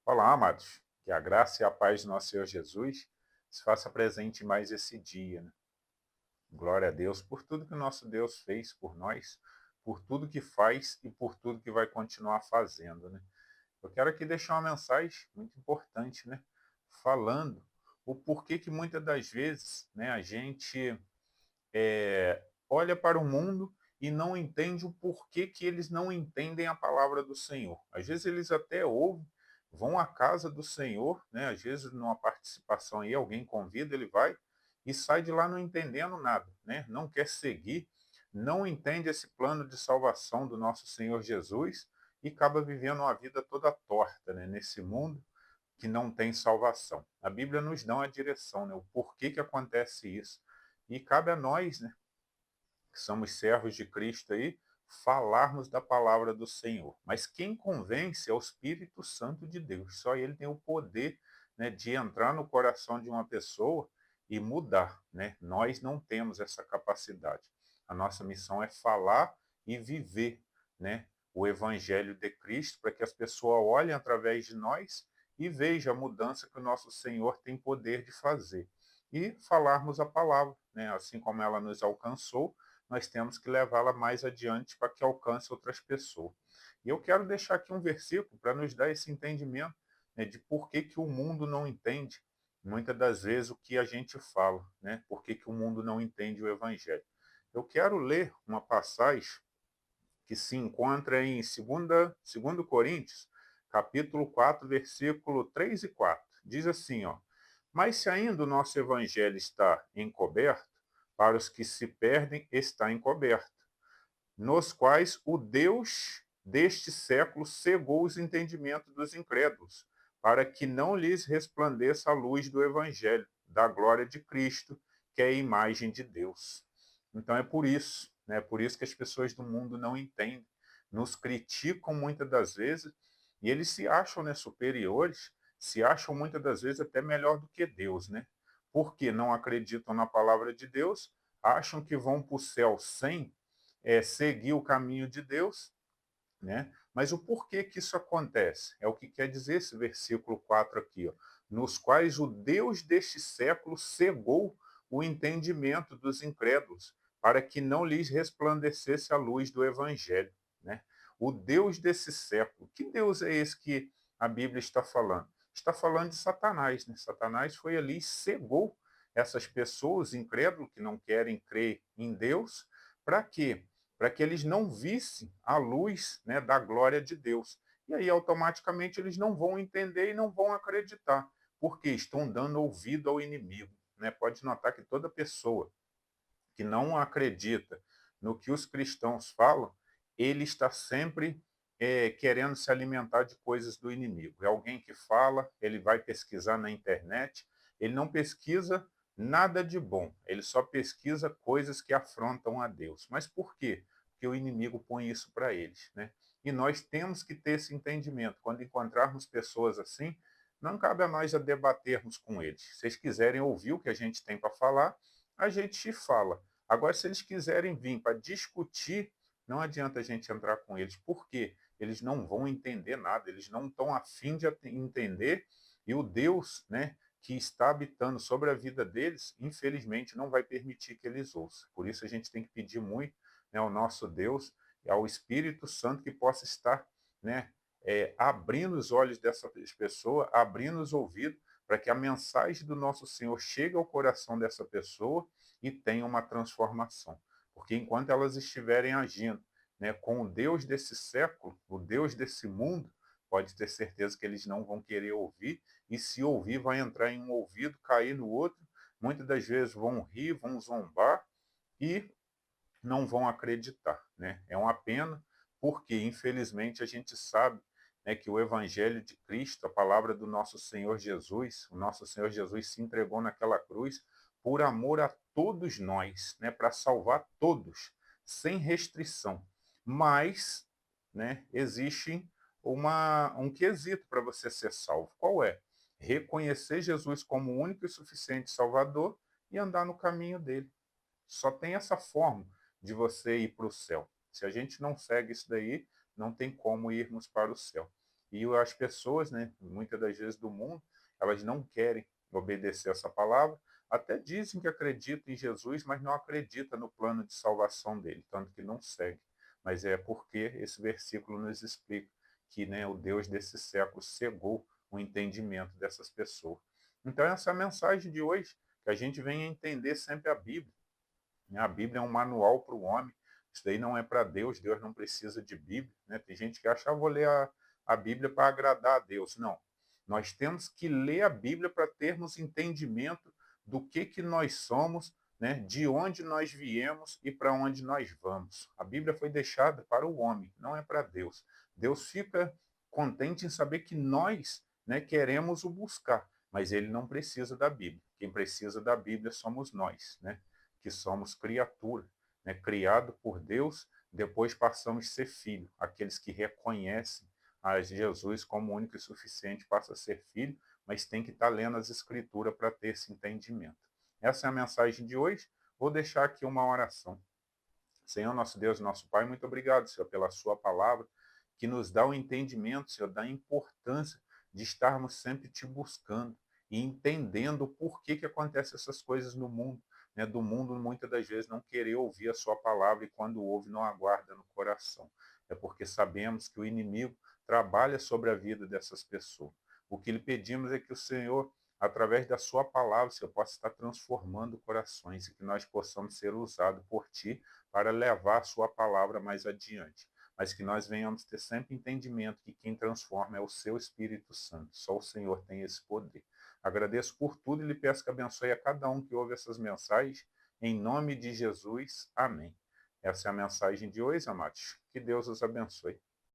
Olá, amados. Que a graça e a paz do nosso Senhor Jesus se faça presente em mais esse dia, né? Glória a Deus por tudo que o nosso Deus fez por nós, por tudo que faz e por tudo que vai continuar fazendo, né? Eu quero aqui deixar uma mensagem muito importante, né? Falando o porquê que muitas das vezes, né, a gente olha para o mundo e não entende o porquê que eles não entendem a palavra do Senhor. Às vezes eles até ouvem, vão à casa do Senhor, né? Às vezes numa participação aí, alguém convida, ele vai e sai de lá não entendendo nada, né? Não quer seguir, não entende esse plano de salvação do nosso Senhor Jesus e acaba vivendo uma vida toda torta, né? Nesse mundo que não tem salvação. A Bíblia nos dá uma direção, né? O porquê que acontece isso. E cabe a nós, né, que somos servos de Cristo aí, falarmos da palavra do Senhor. Mas quem convence é o Espírito Santo de Deus. Só ele tem o poder, né, de entrar no coração de uma pessoa e mudar, né? Nós não temos essa capacidade. A nossa missão é falar e viver, né, o evangelho de Cristo para que as pessoas olhem através de nós e vejam a mudança que o nosso Senhor tem poder de fazer. E falarmos a palavra, né, assim como ela nos alcançou, nós temos que levá-la mais adiante para que alcance outras pessoas. E eu quero deixar aqui um versículo para nos dar esse entendimento, né, de por que, que o mundo não entende muitas das vezes o que a gente fala, né? Por que, que o mundo não entende o Evangelho. Eu quero ler uma passagem que se encontra em 2 Coríntios, capítulo 4, versículo 3 e 4. Diz assim, ó: mas se ainda o nosso evangelho está encoberto, para os que se perdem está encoberto, nos quais o Deus deste século cegou os entendimentos dos incrédulos, para que não lhes resplandeça a luz do evangelho, da glória de Cristo, que é a imagem de Deus. Então é por isso, né? Por isso que as pessoas do mundo não entendem, nos criticam muitas das vezes, e eles se acham, né, superiores, se acham muitas das vezes até melhor do que Deus, né? Porque não acreditam na palavra de Deus, acham que vão para o céu sem seguir o caminho de Deus, né? Mas o porquê que isso acontece? É o que quer dizer esse versículo 4 aqui, ó, nos quais o Deus deste século cegou o entendimento dos incrédulos, para que não lhes resplandecesse a luz do evangelho, né? O Deus desse século. Que Deus é esse que a Bíblia está falando? Está falando de Satanás, né? Satanás foi ali e cegou essas pessoas incrédulas que não querem crer em Deus, para quê? Para que eles não vissem a luz, né, da glória de Deus. E aí, automaticamente, eles não vão entender e não vão acreditar, porque estão dando ouvido ao inimigo. Né? Pode notar que toda pessoa que não acredita no que os cristãos falam, ele está sempre querendo se alimentar de coisas do inimigo. É alguém que fala, ele vai pesquisar na internet, ele não pesquisa nada de bom, ele só pesquisa coisas que afrontam a Deus. Mas por quê? Porque o inimigo põe isso para eles, né? E nós temos que ter esse entendimento. Quando encontrarmos pessoas assim, não cabe a nós a debatermos com eles. Se eles quiserem ouvir o que a gente tem para falar, a gente fala. Agora, se eles quiserem vir para discutir, não adianta a gente entrar com eles. Por quê? Eles não vão entender nada, eles não estão afim de entender, e o Deus, né, que está habitando sobre a vida deles, infelizmente, não vai permitir que eles ouçam. Por isso a gente tem que pedir muito, né, ao nosso Deus e ao Espírito Santo que possa estar, né, abrindo os olhos dessas pessoas, abrindo os ouvidos, para que a mensagem do nosso Senhor chegue ao coração dessa pessoa e tenha uma transformação. Porque enquanto elas estiverem agindo, né, com o Deus desse século, o Deus desse mundo, pode ter certeza que eles não vão querer ouvir, e se ouvir, vai entrar em um ouvido, cair no outro. Muitas das vezes vão rir, vão zombar e não vão acreditar. Né? É uma pena, porque infelizmente a gente sabe, né, que o Evangelho de Cristo, a palavra do nosso Senhor Jesus, o nosso Senhor Jesus se entregou naquela cruz por amor a todos nós, né, para salvar todos, sem restrição. Mas, né, existe um quesito para você ser salvo. Qual é? Reconhecer Jesus como o único e suficiente Salvador e andar no caminho dele. Só tem essa forma de você ir para o céu. Se a gente não segue isso daí, não tem como irmos para o céu. E as pessoas, né, muitas das vezes do mundo, elas não querem obedecer essa palavra, até dizem que acreditam em Jesus, mas não acreditam no plano de salvação dele, tanto que não segue. Mas é porque esse versículo nos explica que, né, o Deus desse século cegou o entendimento dessas pessoas. Então essa é a mensagem de hoje, que a gente venha entender sempre a Bíblia. Né? A Bíblia é um manual para o homem, isso daí não é para Deus, Deus não precisa de Bíblia. Né? Tem gente que acha, vou ler a Bíblia para agradar a Deus. Não, nós temos que ler a Bíblia para termos entendimento do que nós somos, né? De onde nós viemos e para onde nós vamos. A Bíblia foi deixada para o homem, não é para Deus. Deus fica contente em saber que nós, né, queremos o buscar, mas ele não precisa da Bíblia. Quem precisa da Bíblia somos nós, né? Que somos criatura, né? Criado por Deus, depois passamos a ser filho. Aqueles que reconhecem a Jesus como único e suficiente passam a ser filho, mas tem que estar lendo as escrituras para ter esse entendimento. Essa é a mensagem de hoje. Vou deixar aqui uma oração. Senhor, nosso Deus, nosso Pai, muito obrigado, Senhor, pela sua palavra, que nos dá o entendimento, Senhor, da importância de estarmos sempre te buscando e entendendo por que acontecem essas coisas no mundo, né? Do mundo, muitas das vezes, não querer ouvir a sua palavra e quando ouve, não aguarda no coração. É porque sabemos que o inimigo trabalha sobre a vida dessas pessoas. O que lhe pedimos é que o Senhor, através da sua palavra, Senhor, possa estar transformando corações e que nós possamos ser usados por ti para levar a sua palavra mais adiante. Mas que nós venhamos ter sempre entendimento que quem transforma é o seu Espírito Santo. Só o Senhor tem esse poder. Agradeço por tudo e lhe peço que abençoe a cada um que ouve essas mensagens. Em nome de Jesus, amém. Essa é a mensagem de hoje, amados. Que Deus os abençoe.